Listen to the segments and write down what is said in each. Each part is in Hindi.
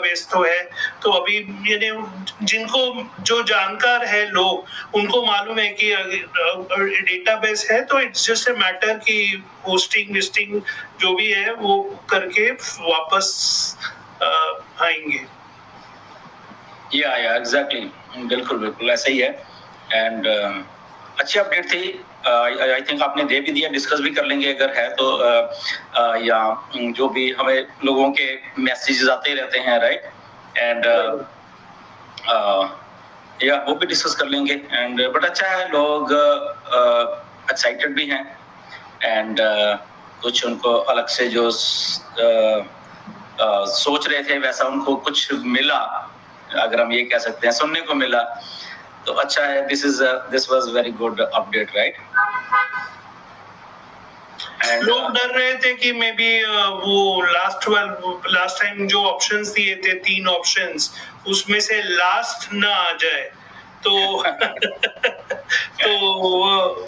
डेटाबेस तो है, तो अभी यानी जिनको जो जानकार है लोग उनको मालूम है कि डेटाबेस है, तो इट्स जस्ट अ मैटर कि होस्टिंग लिस्टिंग जो भी है वो करके वापस आएंगे। या एग्जैक्टली, बिल्कुल बिल्कुल ऐसा ही है। एंड अच्छी अपडेट थी, आई थिंक आपने दे भी दिया, डिस्कस भी कर लेंगे अगर है तो, या जो भी हमें लोगों के मैसेजेस आते ही रहते हैं, राइट, एंड या वो भी डिस्कस कर लेंगे। एंड बट अच्छा है, लोग एक्साइटेड भी हैं, एंड कुछ उनको अलग से जो सोच रहे थे वैसा उनको कुछ मिला, अगर हम ये कह सकते हैं, सुनने को मिला, तो अच्छा है। This was very good update, right. लोग डर रहे थे कि मे बी वो लास्ट टाइम जो ऑप्शंस दिए थे 3 ऑप्शंस, उसमें से लास्ट ना आ जाए, तो तो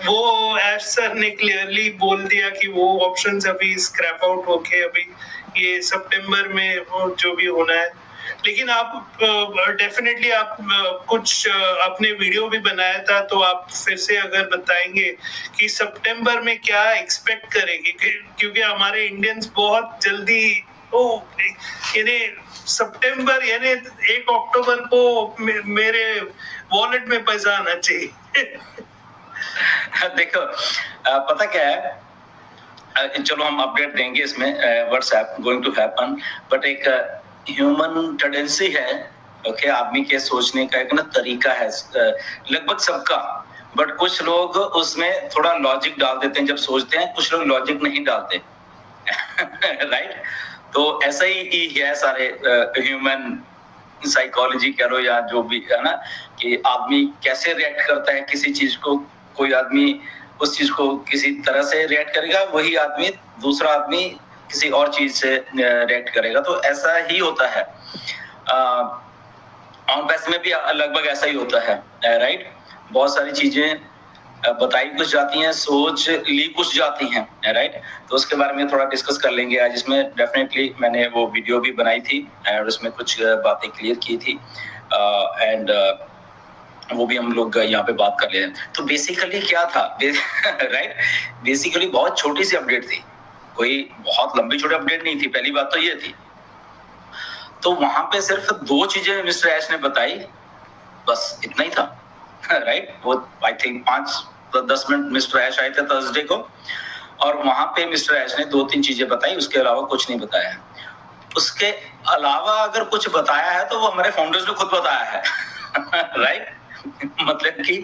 वो एश सर ने क्लियरली बोल दिया कि वो ऑप्शंस अभी स्क्रैप आउट होके अभी ये सितंबर में वो जो भी होना है। लेकिन आप डेफिनेटली आप कुछ आपने वीडियो भी बनाया था, तो आप फिर से अगर बताएंगे कि सितंबर में क्या एक्सपेक्ट करेंगे, क्योंकि हमारे इंडियंस बहुत जल्दी यानी सितंबर यानी 1 अक्टूबर को मेरे वॉलेट में पैसा आना चाहिए। देखो पता क्या है, चलो हम अपडेट देंगे इसमें, WhatsApp going to happen, but एक ह्यूमन टेंडेंसी है, ओके, आदमी के सोचने का एक ना तरीका है, लगभग सबका, बट कुछ लोग उसमें थोड़ा लॉजिक डाल देते हैं जब सोचते हैं, कुछ लोग लॉजिक नहीं डालते। राइट, तो ऐसा ही है सारे ह्यूमन साइकोलॉजी कह लो या जो भी है ना, कि आदमी कैसे रिएक्ट करता है किसी चीज को, कोई आदमी उस चीज को किसी तरह से रिएक्ट करेगा, वही आदमी दूसरा आदमी किसी और चीज से रिएक्ट करेगा, तो ऐसा ही होता है। ऑन पैसे में भी लगभग ऐसा ही होता है, राइट। बहुत सारी चीजें बताई कुछ जाती हैं, सोच ली कुछ जाती हैं, राइट, तो उसके बारे में थोड़ा डिस्कस कर लेंगे आज इसमें। डेफिनेटली मैंने वो वीडियो भी बनाई थी और उसमें कुछ बातें क्लियर की थी, एंड वो भी हम लोग यहाँ पे बात कर ले रहे हैं। तो बेसिकली क्या था, राइट, बेसिकली बहुत छोटी सी अपडेट थी, कोई बहुत लंबी छोटी अपडेट नहीं थी, पहली बात तो ये थी। तो वहां पे सिर्फ 2 चीजें मिस्टर ऐश ने बताई, बस इतना ही था, राइट। वो आई थिंक 5-10 मिनट मिस्टर ऐश आए थे थर्सडे को, और वहां पे मिस्टर ऐश ने 2-3 चीजें बताई, उसके अलावा कुछ नहीं बताया। उसके अलावा अगर कुछ बताया है तो वो हमारे फाउंडर्स ने खुद बताया है। राइट, मतलब कि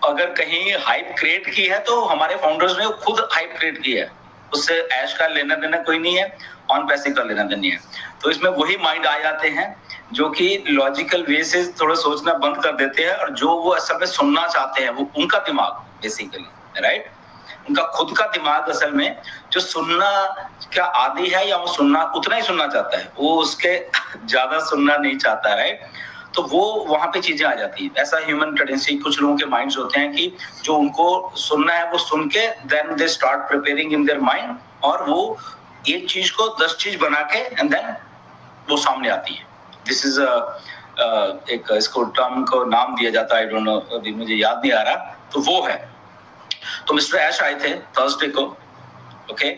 अगर कहीं हाइप क्रिएट की है तो हमारे फाउंडर्स ने खुद हाइप क्रिएट की है, उससे ऐश का लेना देना कोई नहीं है, ऑन पैसे का लेना देना नहीं है। तो इसमें वही माइंड आ जाते हैं जो कि लॉजिकल वे से थोड़ा सोचना बंद कर देते हैं, और जो वो असल में सुनना चाहते हैं, वो उनका दिमाग बेसिकली, राइट, उनका खुद का दिमाग असल में जो सुनना क्या आदी है, या वो सुनना उतना ही सुनना चाहता है, वो उसके ज्यादा सुनना नहीं चाहता, राइट। तो वो वहां पे चीजें आ जाती है। ऐसा ह्यूमन टेंडेंसी कुछ लोगों के माइंड्स होते हैं कि जो उनको सुनना है वो सुन के then they start preparing in their mind, और वो एक चीज को 10 चीज बना के एंड देन वो सामने आती है। दिस इज एक इसको टर्म को नाम दिया जाता है, आई डोंट नो, अभी मुझे याद नहीं आ रहा, तो वो है। तो मिस्टर ऐश आए थे थर्सडे को, ओके,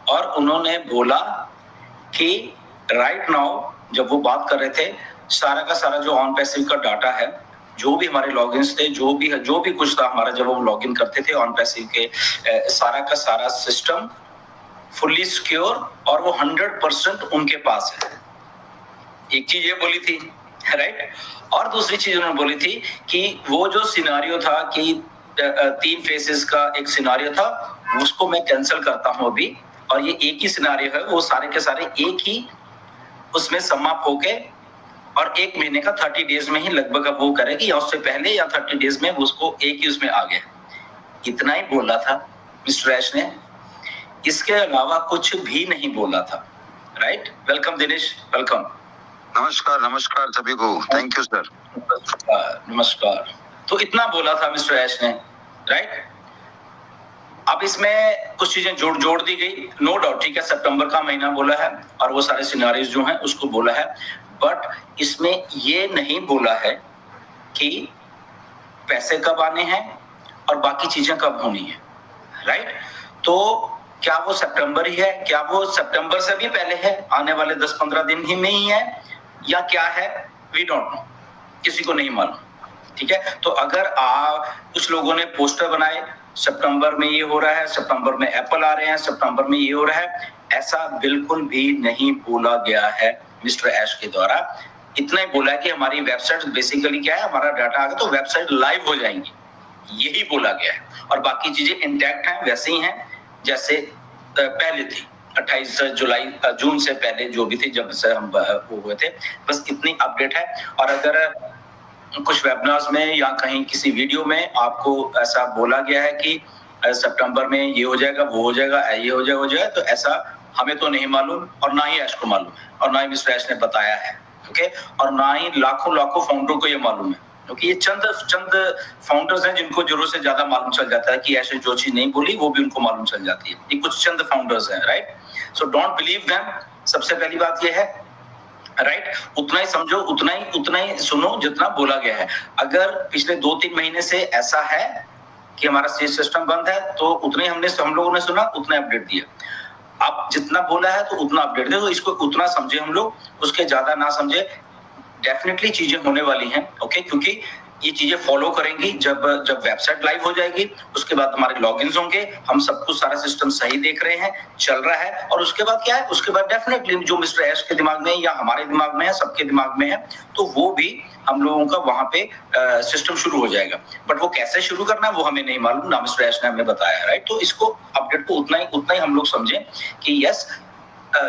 और उन्होंने बोला कि राइट नाउ जब वो बात कर रहे थे, सारा का सारा जो ऑन पैसिव का डाटा है, जो भी हमारे लॉगिन्स थे, जो भी कुछ था हमारा, जब वो लॉगिन करते थे ऑन पैसिव के, सारा का सारा सिस्टम फुल्ली सिक्योर, और वो 100% उनके पास है। एक चीज ये बोली थी, राइट। और दूसरी चीज उन्होंने बोली थी कि वो जो सिनारियो था कि 3 फेसेस का एक सिनारियो था, उसको मैं कैंसिल करता हूं अभी, और ये एक ही सिनारियो है, वो सारे के सारे एक ही उसमें समाप्त होके, और 1 महीने का 30 डेज में ही लगभग अब वो करेगी, या उससे पहले या 30 डेज में उसको एक ही उसमें आ गया। इतना ही बोला था मिस्टर ऐश ने, इसके अलावा कुछ भी नहीं बोला था, राइट। Welcome Dinesh, welcome. नमस्कार, नमस्कार सभी को, थैंक यू सर। नमस्कार। तो इतना बोला था मिस्टर ऐश ने, राइट। अब इसमें कुछ चीजें जोड़ दी गई, नो डाउट, ठीक है, सितंबर का महीना बोला है और वो सारे सिनेरियोज जो हैं उसको बोला है, बट इसमें ये नहीं बोला है कि पैसे कब आने हैं और बाकी चीजें कब होनी है, राइट? तो क्या वो सितंबर ही है, क्या वो सितंबर से भी पहले है, आने वाले 10-15 दिन ही में ही है, या क्या है, वी डोंट नो, किसी को नहीं मालूम, ठीक है? तो अगर कुछ लोगों ने पोस्टर बनाए, सितंबर में ये हो रहा है, सितंबर में एप्पल आ रहे हैं, सितंबर में ये हो रहा है, ऐसा बिल्कुल भी नहीं बोला गया है मिस्टर ऐश के द्वारा। इतना ही बोला है कि हमारी वेबसाइट बेसिकली क्या है, हमारा डाटा आ गया तो वेबसाइट लाइव हो जाएंगी, यही बोला गया है, और बाकी चीजें इंटैक्ट हैं, वैसे ही हैं जैसे पहले थी, 28 जून से पहले जो भी थी, जब से हम वो हुए थे, बस इतनी अपडेट है। और अगर कुछ वेबिनार्स में या कहीं किसी वीडियो में आपको ऐसा बोला गया है कि सितंबर में ये हो जाएगा, वो हो जाएगा, ये हो जाएगा, तो ऐसा हमें तो नहीं मालूम, और ना ही ऐश को मालूम है, और ना ही मिस्टर ऐश ने बताया है, ओके? और ना ही लाखों फाउंडर को ये मालूम है, क्योंकि ये चंद फाउंडर्स हैं जिनको जरूर से ज्यादा मालूम चल जाता है कि ऐसे जो चीज नहीं बोली वो भी उनको मालूम चल जाती है। ये कुछ चंद फाउंडर्स हैं, right? So don't believe them, सबसे पहली बात ये है, राइट? उतना ही समझो, उतना ही सुनो जितना बोला गया है। अगर पिछले 2-3 महीने से ऐसा है कि हमारा सिस्टम बंद है, तो उतने हम लोगों ने सुना, उतने अपडेट दिया। अब जितना बोला है तो उतना अपडेट दे, तो इसको उतना समझे हम लोग, उसके ज्यादा ना समझे। डेफिनेटली चीजें होने वाली हैं, ओके? क्योंकि ये चीजें फॉलो करेंगी, जब वेबसाइट लाइव हो जाएगी, उसके बाद हमारे लॉगिन्स होंगे, हम सब कुछ सारा सिस्टम सही देख रहे हैं, चल रहा है, और उसके बाद क्या है, उसके बाद डेफिनेटली जो मिस्टर ऐश के दिमाग में या हमारे दिमाग में है, सबके दिमाग में है, तो वो भी हम लोगों का वहां पे सिस्टम शुरू हो जाएगा। बट वो कैसे शुरू करना है वो हमें नहीं मालूम, ना मिस्टर ऐश ने हमें बताया, राइट? तो इसको अपडेट को उतना ही हम लोग समझें कि यस,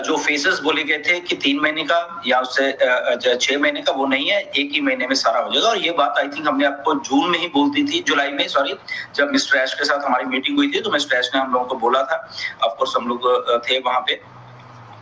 जो फेसेस बोले गए थे कि 3 महीने का या उससे 6 महीने का, वो नहीं है, एक ही महीने में सारा हो जाएगा। और ये बात आई थिंक हमने आपको जून में ही बोल दी थी, जुलाई में, सॉरी, जब मिस्टर ऐश के साथ हमारी मीटिंग हुई थी, तो मिस्टर ऐश ने हम लोगों को बोला था, ऑफ कोर्स हम लोग थे वहां पे,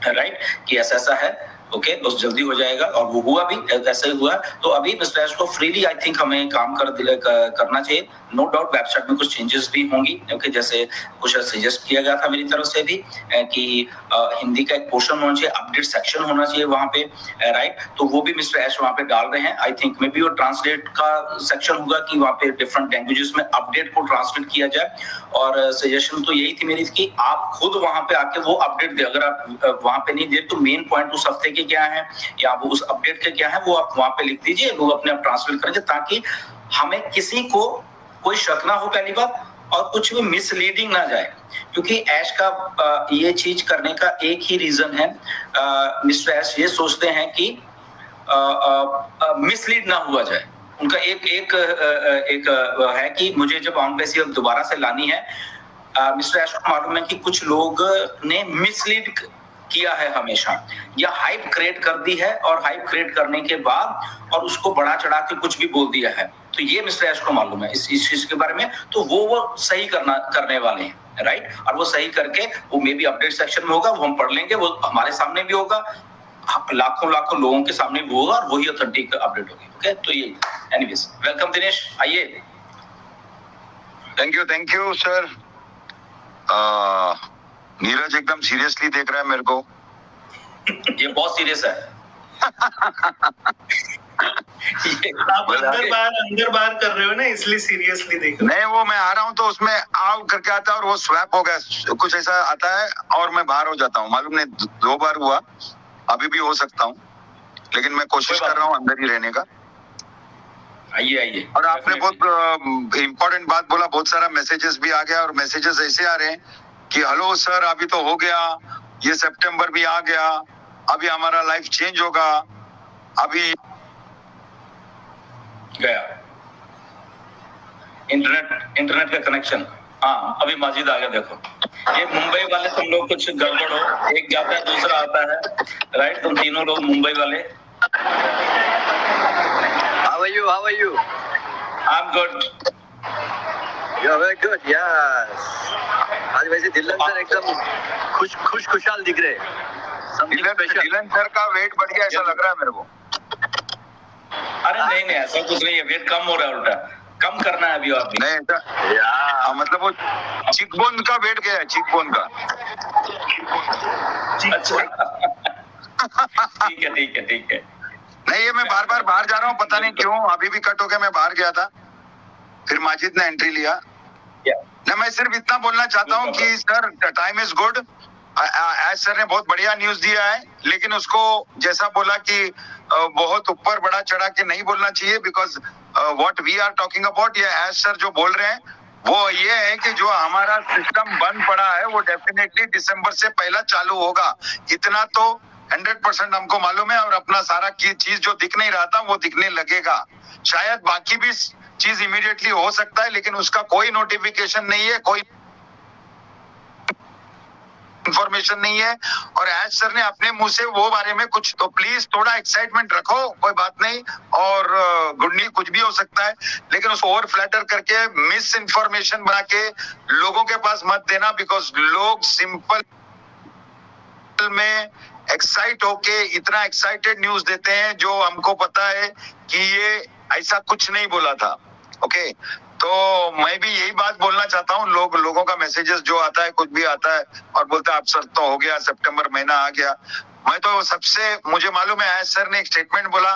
राइट, कि ऐसा है, ओके, बस जल्दी हो जाएगा, और वो हुआ भी, ऐसा ही हुआ। तो अभी मिस्टर ऐश को फ्रीली आई थिंक हमें काम करना चाहिए। नो डाउट वेबसाइट में कुछ चेंजेस भी होंगी, ओके? जैसे कुछ सजेस्ट किया गया था मेरी तरफ से भी कि हिंदी का एक पोर्शन होना चाहिए, अपडेट सेक्शन होना चाहिए वहां पे, राइट? तो वो भी मिस्टर ऐश वहां पे डाल रहे हैं। आई थिंक मे बी वो ट्रांसलेट का सेक्शन होगा कि वहां पे डिफरेंट लैंग्वेजेस में अपडेट को ट्रांसलेट किया जाए। और सजेशन तो यही थी मेरी कि आप खुद वहां पे आके वो अपडेट दे, अगर आप वहां पे नहीं दे तो मेन पॉइंट उस हफ्ते के क्या है या वो उस अपडेट के क्या है, वो आप वहां पे लिख दीजिए, लोग अपने आप ट्रांसलेट करेंगे, ताकि हमें किसी को कोई शक ना हो, पहली बात, और कुछ भी मिसलीडिंग ना जाए। क्योंकि ऐश का ये चीज करने का एक ही रीजन है, मिस्टर ऐश ये सोचते हैं कि मिसलीड ना हुआ जाए। उनका एक है कि मुझे जब ऑन बेसिस दोबारा से लानी है, मिस्टर ऐश को मालूम है कि कुछ लोग ने मिसलीड किया है हमेशा, या हाइप क्रिएट कर दी है, और हाइप क्रिएट करने के बाद और उसको बढ़ा चढ़ा के कुछ भी बोल दिया है। तो ये मिस्टर ऐश को मालूम है इस चीज के बारे में, तो वो सही करने वाले हैं, राइट? और वो सही करके वो मे बी अपडेट सेक्शन में होगा, वो हम पढ़ लेंगे, वो हमारे सामने भी होगा, लाखों लोगों के सामने भी होगा, और वही ऑथेंटिक अपडेट होगी, ओके? तो ये एनीवेज, वेलकम दिनेश, आइए। Thank you sir. नीरज एकदम सीरियसली देख रहा है मेरे को। ये बहुत सीरियस है। आप अंदर बाहर कर रहे हो ना, इसलिए सीरियसली देख रहे हो। नहीं, वो मैं आ रहा हूँ तो उसमें आउट करके आता है और वो स्वैप हो गया, कुछ ऐसा आता है और मैं बाहर हो जाता हूँ, मालूम नहीं, 2 बार हुआ, अभी भी हो सकता हूँ, लेकिन मैं कोशिश कर रहा हूँ अंदर ही रहने का। आइए। और आपने बहुत इम्पोर्टेंट बात बोला, बहुत सारा मैसेजेस भी आ गया, और मैसेजेस ऐसे आ रहे हैं कि हेलो सर, अभी तो हो गया, ये सितंबर भी आ गया, अभी हमारा लाइफ चेंज होगा, अभी गया इंटरनेट का कनेक्शन। हाँ, अभी माजिद आ गया, देखो, ये मुंबई वाले तुम लोग कुछ गड़बड़ हो, एक जाता है दूसरा आता है, राइट? तुम तीनों लोग मुंबई वाले। How are you? I'm good. You are very good. Yes. आज वैसे दिल्लन सर एकदम खुशहाल दिख रहे हैं। दिलन सर का वेट बढ़ गया ऐसा लग रहा है मेरे को। अरे नहीं, ऐसा कुछ नहीं है, वेट कम हो रहा है, उल्टा कम करना है अभी और भी। नहीं मतलब वो चिकबोन का वेट क्या है, चिकबोन का? अच्छा ठीक है। नहीं, ये मैं बार बार बाहर जा रहा हूँ, पता नहीं क्यों अभी भी कट हो गया। मैं बाहर गया था, फिर माजिद ने एंट्री लिया ना। मैं सिर्फ इतना बोलना चाहता हूँ कि सर टाइम इज गुड। आज सर ने बहुत बढ़िया न्यूज दिया है, लेकिन उसको जैसा बोला कि बहुत ऊपर बड़ा चढ़ा के नहीं बोलना चाहिए, because what we are talking about, ये आज सर जो बोल रहे हैं वो ये है कि जो हमारा सिस्टम बंद पड़ा है वो डेफिनेटली दिसंबर से पहला चालू होगा। इतना तो 100% हमको मालूम है, और अपना सारा चीज जो दिख नहीं रहा था वो दिखने लगेगा। शायद बाकी भी चीज इमीडिएटली हो सकता है, लेकिन उसका कोई नोटिफिकेशन नहीं है, कोई इंफॉर्मेशन नहीं है। और एज सर ने अपने मुंह से वो बारे में कुछ, तो प्लीज थोड़ा एक्साइटमेंट रखो, कोई बात नहीं। और गुड न्यूज कुछ भी हो सकता है, लेकिन उसको ओवर फ्लैटर करके मिस इन्फॉर्मेशन बना के लोगों के पास मत देना, बिकॉज लोग सिंपल में एक्साइट होके इतना एक्साइटेड न्यूज देते हैं जो हमको पता है कि ये ऐसा कुछ नहीं बोला था। ओके, तो मैं भी यही बात बोलना चाहता हूँ। लोगों का मैसेजेस जो आता है, कुछ भी आता है और बोलता है अब सर तो हो गया, सितंबर महीना आ गया। मैं तो सबसे, मुझे मालूम है आज सर ने एक स्टेटमेंट बोला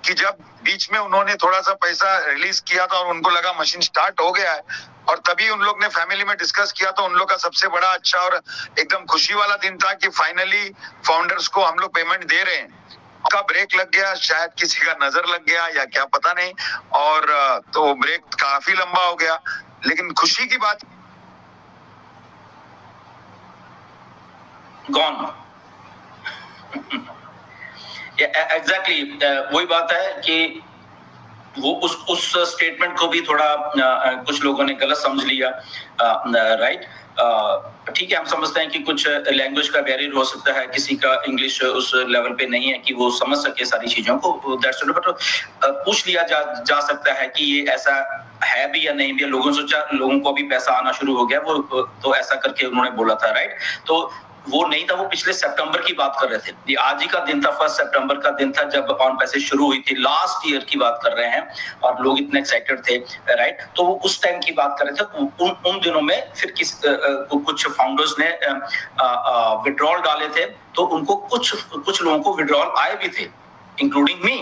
कि जब बीच में उन्होंने थोड़ा सा पैसा रिलीज किया था और उनको लगा मशीन स्टार्ट हो गया है, और तभी उन लोग ने फैमिली में डिस्कस किया, तो उन लोग का सबसे बड़ा अच्छा और एकदम खुशी वाला दिन था कि फाइनली फाउंडर्स को हम लोग पेमेंट दे रहे हैं। का ब्रेक लग गया, शायद किसी का नजर लग गया या क्या पता नहीं, और तो ब्रेक काफी लंबा हो गया। लेकिन खुशी की बात गॉन एग्जैक्टली वही बात है कि वो उस स्टेटमेंट को भी थोड़ा कुछ लोगों ने गलत समझ लिया, राइट। ठीक है, हम समझते हैं कि कुछ लैंग्वेज का बैरियर हो सकता है, किसी का इंग्लिश उस लेवल पे नहीं है कि वो समझ सके सारी चीजों को, बट पूछ लिया जा सकता है कि ये ऐसा है भी या नहीं भी। लोगों को भी पैसा आना शुरू हो गया, वो तो ऐसा करके उन्होंने बोला था, राइट। तो वो नहीं था, वो पिछले सितंबर की बात कर रहे थे। ये आज ही का दिन था, 1 सितंबर का दिन था जब ऑन पैसे शुरू हुई थी, लास्ट ईयर की बात कर रहे हैं, और लोग इतने एक्साइटेड थे, राइट। तो वो उस टाइम की बात कर रहे थे। उन दिनों में फिर कुछ फाउंडर्स ने विड्रॉल डाले थे, तो उनको कुछ लोगों को विड्रॉल आए भी थे, इंक्लूडिंग मी।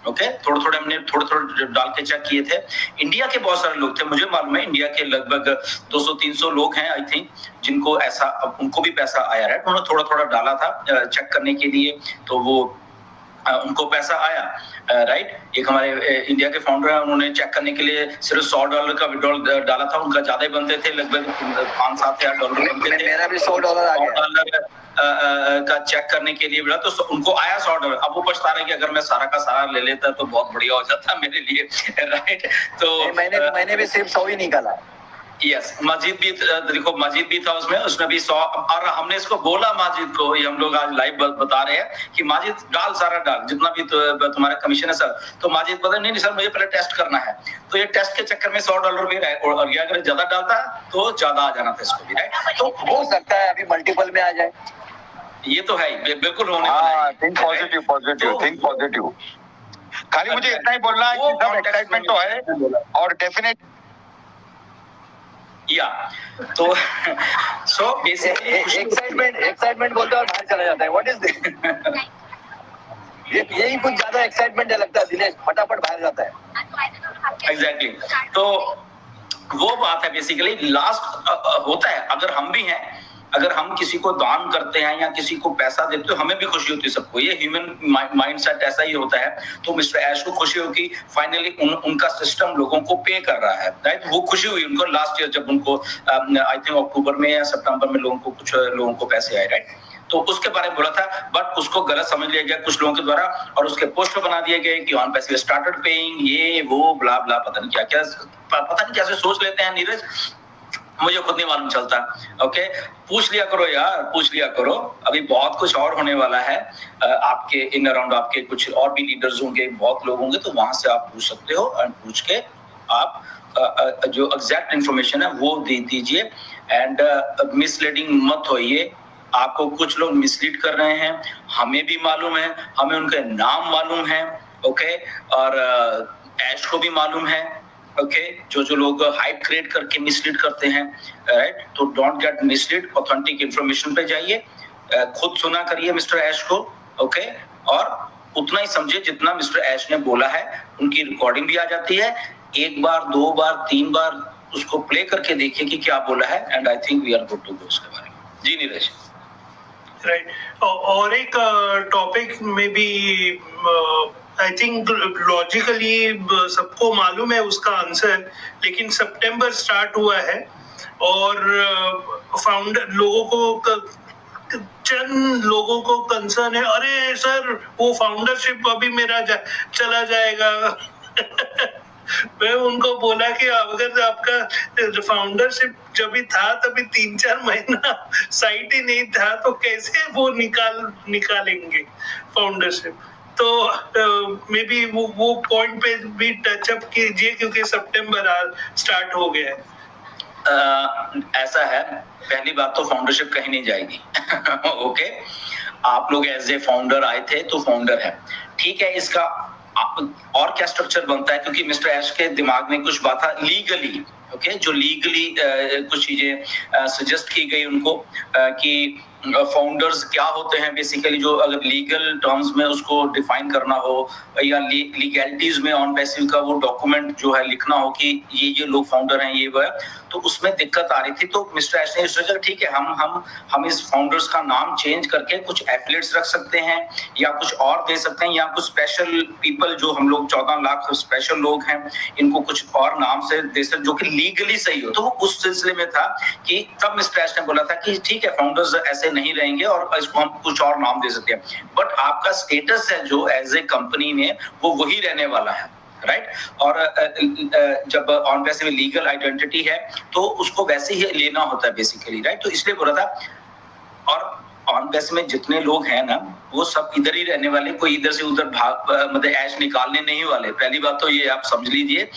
ओके, थोड़े हमने थोड़े डाल के चेक किए थे। इंडिया के बहुत सारे लोग थे, मुझे मालूम है इंडिया के लगभग 200-300 लोग हैं आई थिंक, जिनको ऐसा उनको भी पैसा आया है। उन्होंने थोड़ा डाला था चेक करने के लिए, तो वो उनको पैसा आया, राइट। एक हमारे इंडिया के फाउंडर हैं, उन्होंने चेक करने के लिए सिर्फ $100 का विड्रॉल डाला था। उनका ज्यादा ही बनते थे, लगभग $5-7 बनते थे। मेरा भी $100 आ गया का चेक करने के लिए मिला, तो उनको आया $100। अब वो पछता रहे कि अगर मैं सारा का सारा ले लेता तो बहुत बढ़िया हो जाता मेरे लिए, राइट। तो मैंने भी सिर्फ 100 ही निकाला। यस, माजिद भी देखो, माजिद भी था उसने भी 100, और हमने इसको बोला माजिद को, ये हम लोग आज लाइव बता रहे हैं कि माजिद सारा डाल जितना भी तुम्हारा कमीशन है सर। तो माजिद बोला नहीं सर, मुझे पहले टेस्ट करना है। तो ये टेस्ट के चक्कर में $100 भी रहे, और अगर ज्यादा डालता तो ज्यादा आ जाना था इसको भी, राइट। तो हो सकता है अभी मल्टीपल में आ जाए, ये तो है, बिल्कुल होने वाला है। Think positive. खाली मुझे इतना ही बोलना है कि सब एक्साइटमेंट तो है, और डेफिनेट या तो सो बेसिकली एक्साइटमेंट बोलते और बाहर चला जाता है। What is this? यही कुछ ज्यादा एक्साइटमेंट है लगता है, दिनेश फटाफट बाहर जाता है। एग्जैक्टली, तो वो बात है बेसिकली। लास्ट होता है, अगर हम भी हैं, अगर हम किसी को दान करते हैं या किसी को पैसा देते हैं, हमें भी खुशी होती है, सबको। ये ह्यूमन माइंडसेट ऐसा ही होता है। तो मिस्टर ऐश को खुशी होगी, फाइनली उनका सिस्टम लोगों को पे कर रहा है, राइट। वो खुशी हुई उनको लास्ट ईयर जब उनको आई थिंक अक्टूबर में या सितंबर में कुछ लोगों को पैसे आए, राइट। तो उसके बारे में बोला था, बट उसको गलत समझ लिया गया कुछ लोगों के द्वारा, और उसके पोस्टर बना दिए गए कि ऑन पैसे स्टार्टेड पेइंग, ये वो ब्ला ब्ला, पता नहीं क्या पता नहीं कैसे सोच लेते हैं नीरज, मुझे खुद नहीं मालूम चलता। ओके, पूछ लिया करो यार, पूछ लिया करो। अभी बहुत कुछ और होने वाला है, आपके इन अराउंड आपके कुछ और भी लीडर्स होंगे, बहुत लोग होंगे, तो वहां से आप पूछ सकते हो, और पूछ के आप जो एग्जैक्ट इंफॉर्मेशन है वो दे दीजिए। एंड मिसलीडिंग मत होइए। आपको कुछ लोग मिसलीड कर रहे हैं, हमें भी मालूम है, हमें उनके नाम मालूम है, ओके, और ऐश को भी मालूम है, ओके जो लोग हाइप क्रिएट करके मिसलीड करते हैं, राइट, तो don't get mislead, authentic information पे जाइए, खुद सुना करिए मिस्टर ऐश को, ओके, और उतना ही समझिए जितना मिस्टर ऐश ने बोला है। उनकी रिकॉर्डिंग भी आ जाती है, एक बार, दो बार, तीन बार उसको प्ले करके देखिए कि क्या बोला है, and I think we are good to go उसके बारे में। जी नीरज। राइट, और एक टॉपिक में भी आई थिंक लॉजिकली सबको मालूम है उसका आंसर, लेकिन सितंबर स्टार्ट हुआ है और फाउंडर लोगों को चंद लोगों को कंसर्न है, अरे सर वो फाउंडरशिप अभी मेरा चला जाएगा। मैं उनको बोला कि अगर आपका फाउंडरशिप जब भी था तभी 3-4 महीना साइट ही नहीं था तो कैसे वो निकालेंगे फाउंडरशिप। तो मे बी वो पॉइंट पे भी टचअप कीजिए क्योंकि सितंबर स्टार्ट हो गया है। ऐसा है, पहली बात तो फाउंडरशिप कहीं नहीं जाएगी। ओके, आप लोग एज ए फाउंडर आए थे तो फाउंडर है, ठीक है। इसका और क्या स्ट्रक्चर बनता है, क्योंकि मिस्टर ऐश के दिमाग में कुछ बात था लीगली, ओके, जो लीगली कुछ चीजें सजेस्ट की गई उनको कि फाउंडर्स क्या होते हैं बेसिकली, जो अगर लीगल टर्म्स में उसको डिफाइन करना हो या लीगैलिटीज में ऑन पैसिव का वो डॉक्यूमेंट जो है लिखना हो कि ये लोग फाउंडर हैं, ये वो है, तो उसमें दिक्कत आ रही थी। तो मिस्टर ऐश ने सोचा ठीक है, हम इस फाउंडर्स का नाम चेंज करके कुछ एफिलिएट्स रख सकते हैं या कुछ और दे सकते हैं, या कुछ स्पेशल पीपल जो हम लोग 14 लाख स्पेशल लोग हैं इनको कुछ और नाम से दे सकते जो कि लीगली सही हो। तो वो उस सिलसिले में था कि तब मिस्टर ऐश ने बोला था कि ठीक है फाउंडर्स ऐसे नहीं रहेंगे और इसको हम कुछ और नाम दे सकते हैं, बट आपका स्टेटस है जो एज ए कंपनी में वो वही रहने वाला है, राइट। और जब ऑन पैसिव लीगल आइडेंटिटी है तो उसको वैसे ही लेना होता है बेसिकली, राइट। तो इसलिए बोला था, और ऑन पैसिव में जितने लोग हैं ना वो सब इधर ही रहने वाले, कोई इधर से उधर भाग मतलब ऐश निकालने नहीं वाले। पहली बात तो ये आप समझ लीजिए,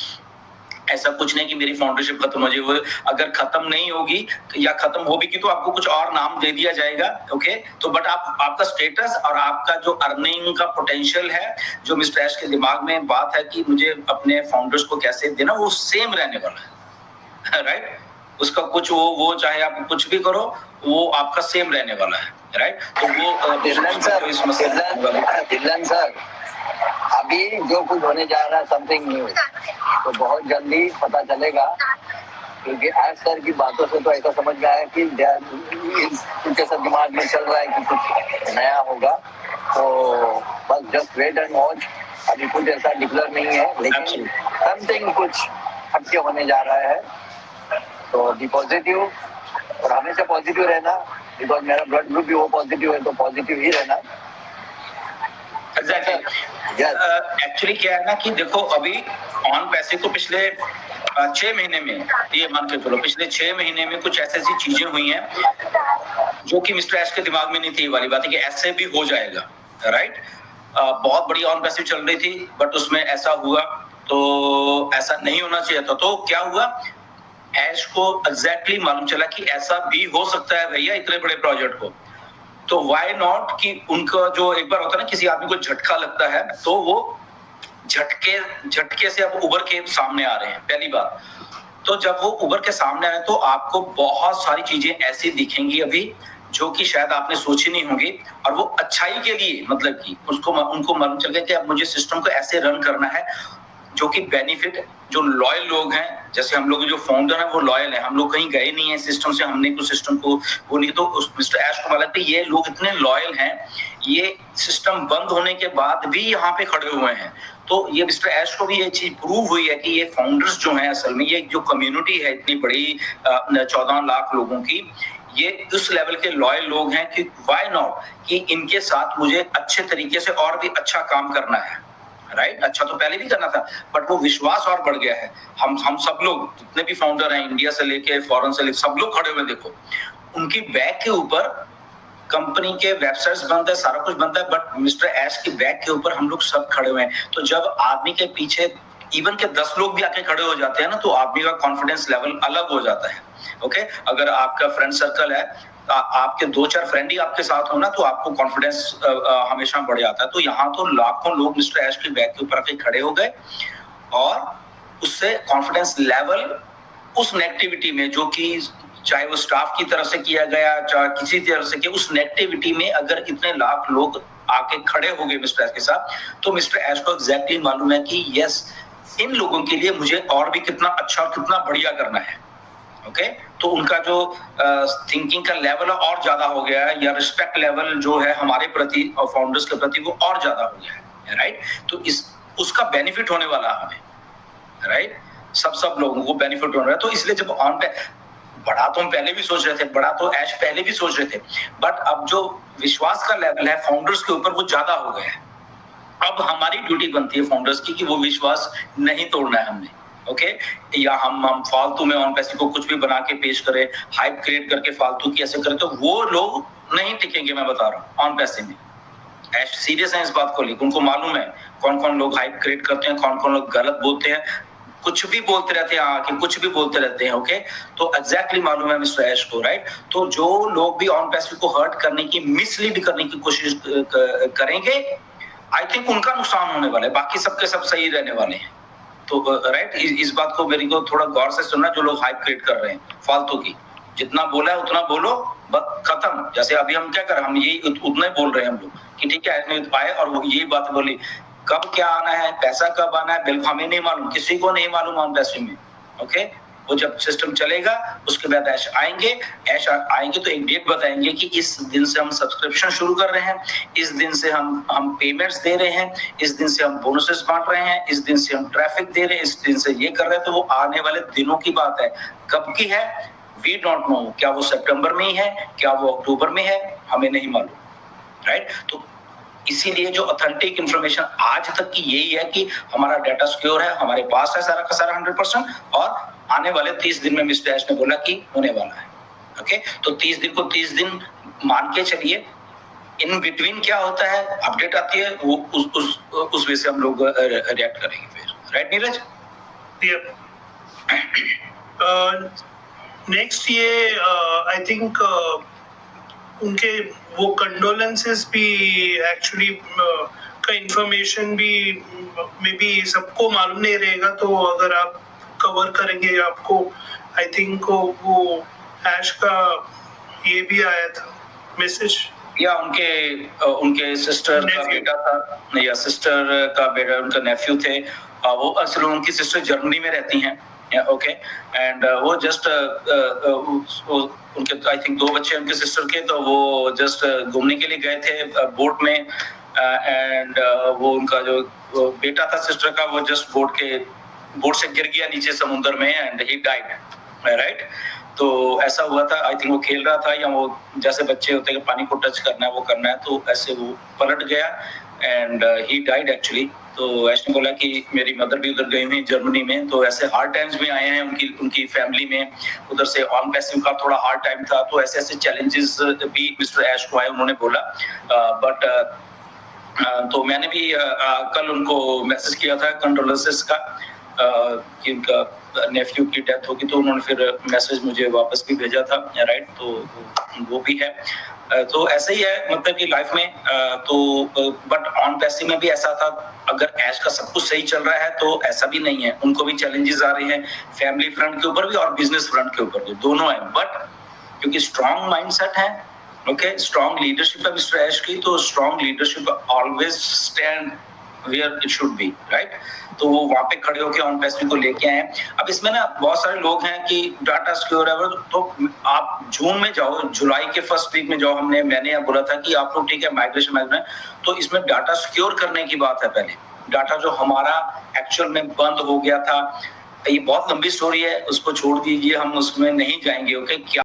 ऐसा कुछ नहीं कि मेरी फाउंडरशिप खत्म हो जाए, वो अगर खत्म नहीं होगी या खत्म होगी तो आपको कुछ और नाम दे दिया जाएगा, ओके। तो बट आपका स्टेटस और आपका जो अर्निंग का पोटेंशियल है, जो मिस्टर ऐश के दिमाग में बात है कि मुझे अपने फाउंडर्स को कैसे देना, वो सेम रहने वाला है, राइट। उसका कुछ वो चाहे आप कुछ भी करो वो आपका सेम रहने वाला है, राइट। तो वो दिल्लन सर अभी जो कुछ होने जा रहा है समथिंग न्यू, तो बहुत जल्दी पता चलेगा, क्योंकि आज सर की बातों से तो ऐसा समझ में आया कि उनके सब दिमाग में चल रहा है कि कुछ नया होगा। तो बस जस्ट वेट एंड वॉच, अभी कुछ ऐसा डिक्लेयर नहीं है, लेकिन समथिंग कुछ हटके होने जा रहा है। तो बी पॉजिटिव और हमेशा पॉजिटिव रहना, बिकॉज मेरा ब्लड ग्रुप भी वो पॉजिटिव है, तो पॉजिटिव ही रहना। एक्चुअली क्या है ना कि देखो अभी ऑन पैसे को पिछले 6 महीने में, ये मान के चलो पिछले 6 महीने में कुछ ऐसी चीजें हुई हैं जो कि मिस्टर ऐश के दिमाग में नहीं थी। वाली बात है कि ऐसे भी हो जाएगा, राइट। बहुत बड़ी ऑन पैसिव चल रही थी बट उसमें ऐसा हुआ, तो ऐसा नहीं होना चाहिए था। तो क्या हुआ, ऐश को एग्जैक्टली मालूम चला कि ऐसा भी हो सकता है भैया इतने बड़े प्रोजेक्ट को, तो व्हाई नॉट कि उनका जो एक बार होता है ना किसी आदमी को झटका लगता है, तो वो झटके से अब उभर के सामने आ रहे हैं, पहली बात। तो जब वो उभर के सामने आए तो आपको बहुत सारी चीजें ऐसी दिखेंगी अभी जो कि शायद आपने सोची नहीं होगी, और वो अच्छाई के लिए, मतलब कि उनको मालूम चल गया कि अब मुझे सिस्टम को ऐसे रन करना है जो कि बेनिफिट, जो लॉयल लोग हैं, जैसे हम लोग जो फाउंडर हैं वो लॉयल हैं, हम लोग कहीं गए नहीं है सिस्टम से, हमने कुछ सिस्टम को वो नहीं, तो मिस्टर ऐश को मालूम है ये लोग इतने लॉयल हैं, ये सिस्टम बंद होने के बाद भी यहाँ पे खड़े हुए हैं। तो ये मिस्टर ऐश को भी ये चीज प्रूव हुई है कि ये फाउंडर्स जो हैं असल में, ये जो कम्युनिटी है इतनी बड़ी 14 लाख लोगों की, ये उस लेवल के लॉयल लोग हैं कि व्हाई नॉट कि इनके साथ मुझे अच्छे तरीके से और भी अच्छा काम करना है, राइट। अच्छा तो पहले भी करना था बट वो विश्वास और बढ़ गया है। हम सब लोग जितने भी फाउंडर हैं, इंडिया से लेके फॉरेन से लेके, सब लोग खड़े हुए, देखो उनकी बैक के ऊपर कंपनी के वेबसाइट्स बंद है, सारा कुछ बंद है, बट मिस्टर ऐश की बैक के ऊपर हम लोग सब खड़े हुए हैं। तो जब आदमी के पीछे इवन के 10 लोग भी आके खड़े हो जाते हैं ना, तो आदमी का कॉन्फिडेंस लेवल अलग हो जाता है, ओके। अगर आपका फ्रेंड सर्कल है, आपके 2-4 फ्रेंड ही आपके साथ हो ना, तो आपको कॉन्फिडेंस हमेशा बढ़ जाता है। तो यहाँ तो लाखों लोग मिस्टर ऐश के बैक के ऊपर आके खड़े हो गए और उससे कॉन्फिडेंस लेवल उस नेगेटिविटी में, जो कि चाहे वो स्टाफ की तरफ से किया गया, चाहे किसी तरफ से किया, उस नेगेटिविटी में अगर इतने लाख लोग आके खड़े हो गए मिस्टर एश के साथ, तो मिस्टर एश को एग्जैक्टली मालूम है कि यस, इन लोगों के लिए मुझे और भी कितना अच्छा और कितना बढ़िया करना है। ओके, तो उनका जो थिंकिंग का लेवल और ज्यादा हो गया है, या रिस्पेक्ट लेवल जो है हमारे प्रति और फाउंडर्स के प्रति वो और ज्यादा हो गया है, राइट। तो इस उसका बेनिफिट होने वाला है हमें, राइट, सब लोगों को बेनिफिट हो रहा है। तो इसलिए जब ऑन पे बड़ा तो हम पहले भी सोच रहे थे, बड़ा तो ऐश पहले भी सोच रहे थे, बट अब जो विश्वास का लेवल है फाउंडर्स के ऊपर वो ज्यादा हो गया है। अब हमारी ड्यूटी बनती है फाउंडर्स की कि वो विश्वास नहीं तोड़ना है हमने, ओके, या हम फालतू में ऑन पैसे को कुछ भी बना के पेश करें, हाइप क्रिएट करके फालतू की ऐसे करें, तो वो लोग नहीं टिकेंगे। मैं बता रहा हूँ, ऑन पैसे में ऐश सीरियस है इस बात को लेकर, उनको मालूम है कौन कौन लोग हाइप क्रिएट करते हैं, कौन कौन लोग गलत बोलते हैं, कुछ भी बोलते रहते हैं, आके कुछ भी बोलते रहते हैं, ओके। तो एग्जैक्टली मालूम है मिस्टर ऐश को, राइट। तो जो लोग भी ऑन पैसे को हर्ट करने की, मिसलीड करने की कोशिश करेंगे, आई थिंक उनका नुकसान होने वाला है, बाकी सबके सब सही रहने वाले हैं। तो राइट, इस बात को मेरे को थोड़ा गौर से सुनना, जो लोग हाइप क्रिएट कर रहे हैं फालतू की, जितना बोला है उतना बोलो, बस खत्म। जैसे अभी हम क्या कर, हम यही उतना ही बोल रहे हैं हम लोग कि ठीक है, आए और वो यही बात बोली, कब क्या आना है, पैसा कब आना है, बिल्कुल हमें नहीं मालूम, किसी को नहीं मालूम ऑन पैसे में, ओके। वो जब सिस्टम चलेगा उसके बाद ऐश आएंगे तो एक डेट बताएंगे कि इस दिन से हम सब्सक्रिप्शन शुरू कर रहे हैं, इस दिन से हम पेमेंट्स दे रहे हैं, इस दिन से हम बोनसेस बांट रहे हैं, इस दिन से हम ट्रैफिक दे रहे हैं, इस दिन से ये कर रहे हैं। तो वो आने वाले दिनों की बात है, कब की है वी डोंट नो। क्या वो सितंबर में ही है, क्या वो अक्टूबर में है, हमें नहीं मालूम, राइट। तो इसीलिए जो ऑथेंटिक इंफॉर्मेशन आज तक की यही है कि हमारा डाटा सिक्योर है, हमारे पास है सारा का सारा 100%, और आने वाले 30 दिन में मिस्टर ऐश ने बोला कि होने वाला है, ओके। तो 30 दिन को 30 दिन मान के चलिए, इन बिटवीन क्या होता है, अपडेट आती है, वो उस वे से हम लोग रिएक्ट करेंगे फिर, राइट नीरज। नेक्स्ट ये आई थिंक उनके वो कंडोलेंसेस भी एक्चुअली का इंफॉर्मेशन भी मे बी सबको मालूम नहीं रहेगा, तो अगर आप कवर करेंगे, आपको आई थिंक वो ऐश का ये भी आया था मैसेज, या उनके सिस्टर का बेटा था, या सिस्टर का बेटा उनका नेफ्यू थे, वो असल उनकी सिस्टर जर्मनी में रहती हैं, ओके। एंड वो जस्ट उनके आई थिंक 2 बच्चे उनके सिस्टर के, तो वो जस्ट घूमने के लिए गए थे बोट में, एंड वो उनका जो बेटा था सिस्टर का, वो जस्ट बोट से गिर गया नीचे समुद्र में, एंड ही डाइड, राइट। तो ऐसा हुआ था, आई थिंक वो खेल रहा था, या वो जैसे बच्चे होते हैं पानी को टच करना है वो करना है, तो ऐसे वो पलट गया एंड ही डाइड एक्चुअली। तो ऐश ने बोला कि मेरी मदर भी उधर गई हुई जर्मनी में, तो ऐसे हार्ड टाइम्स भी आए हैं उनकी फैमिली में, उधर से ऑन पैसिव का थोड़ा हार्ड टाइम था, तो ऐसे चैलेंजेस भी मिस्टर ऐश को आए, उन्होंने बोला। बट तो मैंने भी कल उनको मैसेज किया था कंडोलेंसेस का, कि उनका नेफ्यू की डेथ होगी, तो उन्होंने फिर मैसेज मुझे वापस भी भेजा था, राइट। तो वो भी है, तो ऐसा ही है मतलब कि लाइफ में। तो बट ऑन पैसिव में भी ऐसा था, अगर ऐश का सब कुछ सही चल रहा है तो ऐसा भी नहीं है, उनको भी चैलेंजेस आ रहे हैं, फैमिली फ्रंट के ऊपर भी और बिजनेस फ्रंट के ऊपर भी, दोनों है। बट क्योंकि स्ट्रॉन्ग माइंडसेट है, ओके, स्ट्रॉन्ग लीडरशिप है मिस्टर ऐश की, तो strong leadership always stand where it should be, right. तो वो वहां पे खड़े होकर ऑन पैसिव को लेके आए। अब इसमें ना बहुत सारे लोग हैं कि डाटा सिक्योर है, तो आप जून में जाओ, जुलाई के फर्स्ट वीक में जाओ, मैंने बोला था कि आप लोग ठीक है माइग्रेशन, तो इसमें डाटा सिक्योर करने की बात है। पहले डाटा जो हमारा एक्चुअल में बंद हो गया था, ये बहुत लंबी स्टोरी है, उसको छोड़ दीजिए, हम उसमें नहीं जाएंगे, ओके। क्या